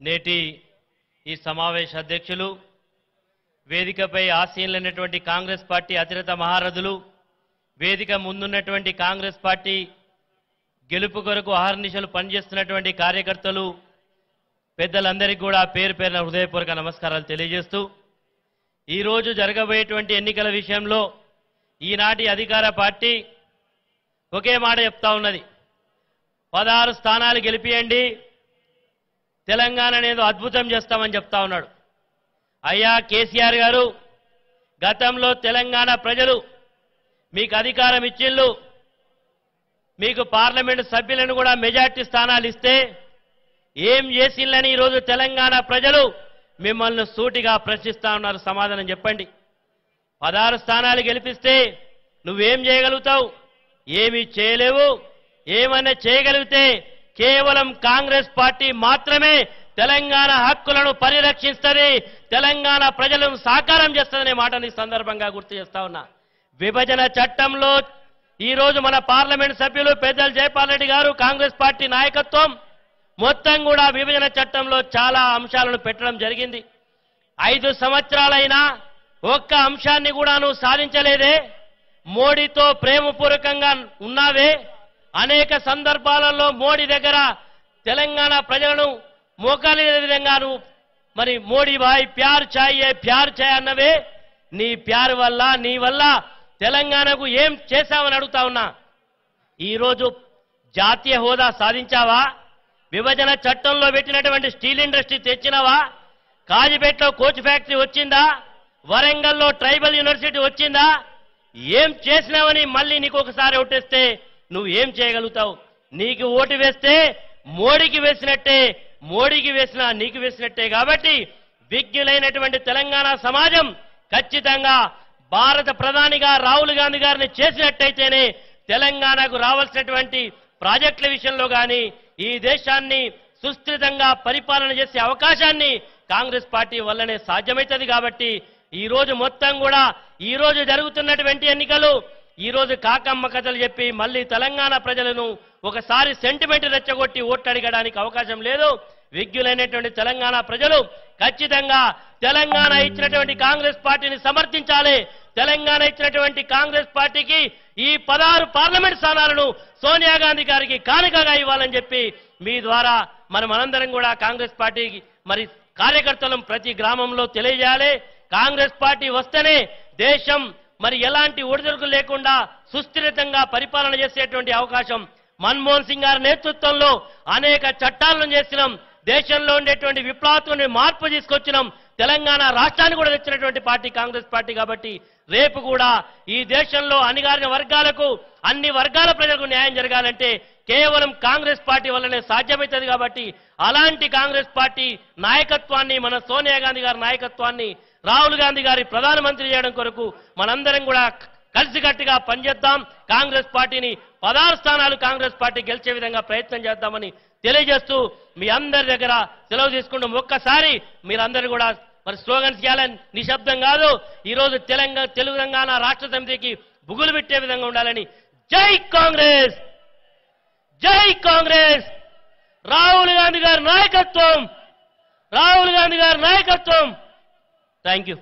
నేటి ఈ సమావేశ అధ్యక్షులు వేదికపై ఆసీనులైనటువంటి కాంగ్రెస్ పార్టీ అతిరథ మహారథులు వేదిక ముందున్నటువంటి కాంగ్రెస్ పార్టీ గెలుపు కొరకు అహర్నిశలు పనిచేస్తున్నటువంటి కార్యకర్తలు పెద్దలందరికీ కూడా పేరు పేరున హృదయపూర్వక నమస్కారాలు తెలియజేస్తూ ఈ రోజు జరగబోయేటువంటి ఎన్నికల విషయంలో ఈనాటి అధికార పార్టీ ఒకే మాట చెప్తా ఉన్నది 16 స్థానాలు గెలిపియండి తెలంగాణ అనేది అద్భుతం చేస్తామని చెప్తా ఉన్నాడు అయ్యా కేసీఆర్ గారు గతంలో తెలంగాణ ప్రజలు మీకు అధికారం ఇచ్చిళ్ళు మీకు పార్లమెంట్ సభ్యులను కూడా మెజార్టీ స్థానాలు ఇస్తే ఏం చేసిల్లని ఈ రోజు తెలంగాణ ప్రజలు మిమ్మల్ని సూటిగా ప్రశ్నిస్తా ఉన్నారు సమాధానం చెప్పండి 16 స్థానాలు గెలిపిస్తే నువ్వేం చేయగలుగుతావు ఏమీ చేయలేవు ఏమన్నా చేయగలిగితే కేవలం కాంగ్రెస్ పార్టీ మాత్రమే తెలంగాణ హక్కులను పరిరక్షిస్తుంది తెలంగాణ ప్రజలను సాకారం చేస్తుందనే మాటని సందర్భంగా గుర్తు చేస్తా ఉన్నా విభజన చట్టంలో ఈ రోజు మన పార్లమెంట్ సభ్యులు పెద్దలు జయపాల్ రెడ్డి గారు కాంగ్రెస్ పార్టీ నాయకత్వం మొత్తం కూడా విభజన చట్టంలో చాలా అంశాలను పెట్టడం జరిగింది 5 సంవత్సరాలైనా ఒక్క అంశాన్ని కూడా నువ్వు సాధించలేదే మోడీతో ప్రేమపూర్వకంగా ఉన్నావే అనేక సందర్భాలలో మోడీ దగ్గర తెలంగాణ ప్రజలను మోకాలే విధంగా నువ్వు మరి మోడీ భాయ్ ప్యార్ చాయే అన్నవే నీ ప్యార్ వల్ల నీ వల్ల తెలంగాణకు ఏం చేశావని అడుగుతా ఉన్నా ఈరోజు జాతీయ హోదా సాధించావా విభజన చట్టంలో పెట్టినటువంటి స్టీల్ ఇండస్ట్రీ తెచ్చినావా కాజిపేటలో కోచ్ ఫ్యాక్టరీ వచ్చిందా వరంగల్లో ట్రైబల్ యూనివర్సిటీ వచ్చిందా ఏం చేసినావని మళ్ళీ నీకు ఒకసారి ఓటేస్తే నువ్వు ఏం చేయగలుగుతావు నీకు ఓటు వేస్తే మోడీకి వేసినట్టే మోడీకి వేసినా నీకు వేసినట్టే కాబట్టి విజ్ఞులైనటువంటి తెలంగాణ సమాజం ఖచ్చితంగా భారత ప్రధానిగా రాహుల్ గాంధీ గారిని చేసినట్టయితేనే తెలంగాణకు రావాల్సినటువంటి ప్రాజెక్టుల విషయంలో కానీ ఈ దేశాన్ని సుస్థిరంగా పరిపాలన చేసే అవకాశాన్ని కాంగ్రెస్ పార్టీ వల్లనే సాధ్యమవుతుంది కాబట్టి ఈ రోజు మొత్తం కూడా ఈ రోజు జరుగుతున్నటువంటి ఎన్నికలు ఈ రోజు కాకమ్మ కథలు చెప్పి మళ్ళీ తెలంగాణ ప్రజలను ఒకసారి సెంటిమెంట్ రెచ్చగొట్టి ఓట్లు అడగడానికి అవకాశం లేదు విజ్ఞులైనటువంటి తెలంగాణ ప్రజలు ఖచ్చితంగా తెలంగాణ ఇచ్చినటువంటి కాంగ్రెస్ పార్టీని సమర్థించాలి తెలంగాణ ఇచ్చినటువంటి కాంగ్రెస్ పార్టీకి ఈ 16 పార్లమెంట్ స్థానాలను సోనియా గాంధీ గారికి కానుకగా ఇవ్వాలని చెప్పి మీ ద్వారా మనందరం కూడా కాంగ్రెస్ పార్టీకి మరి కార్యకర్తలను ప్రతి గ్రామంలో తెలియజేయాలి కాంగ్రెస్ పార్టీ వస్తేనే దేశం మరి ఎలాంటి ఒడిదుడుకులు లేకుండా సుస్థిరంగా పరిపాలన చేసేటువంటి అవకాశం మన్మోహన్ సింగ్ గారి నేతృత్వంలో అనేక చట్టాలను చేసినాం దేశంలో ఉండేటువంటి విప్లవాత్మక మార్పు తీసుకొచ్చినాం తెలంగాణ రాష్ట్రాన్ని కూడా తెచ్చినటువంటి పార్టీ కాంగ్రెస్ పార్టీ కాబట్టి రేపు కూడా ఈ దేశంలో అణగారిన వర్గాలకు అన్ని వర్గాల ప్రజలకు న్యాయం జరగాలంటే కేవలం కాంగ్రెస్ పార్టీ వల్లనే సాధ్యమవుతుంది కాబట్టి అలాంటి కాంగ్రెస్ పార్టీ నాయకత్వాన్ని మన సోనియా గాంధీ గారి నాయకత్వాన్ని రాహుల్ గాంధీ గారి ప్రధానమంత్రి చేయడం కొరకు మనందరం కూడా కలిసికట్టుగా పనిచేద్దాం కాంగ్రెస్ పార్టీని 16 స్థానాలు కాంగ్రెస్ పార్టీ గెలిచే విధంగా ప్రయత్నం చేద్దామని తెలియజేస్తూ మీ అందరి దగ్గర సెలవు తీసుకుంటాం ఒక్కసారి మీరందరూ కూడా మరి స్లోగన్స్ చేయాలని నిశ్శబ్దం కాదు ఈ రోజు తెలంగాణ రాష్ట్ర సమితికి బుగులు పెట్టే విధంగా ఉండాలని జై కాంగ్రెస్ రాహుల్ గాంధీ గారి నాయకత్వం థ్యాంక్ యూ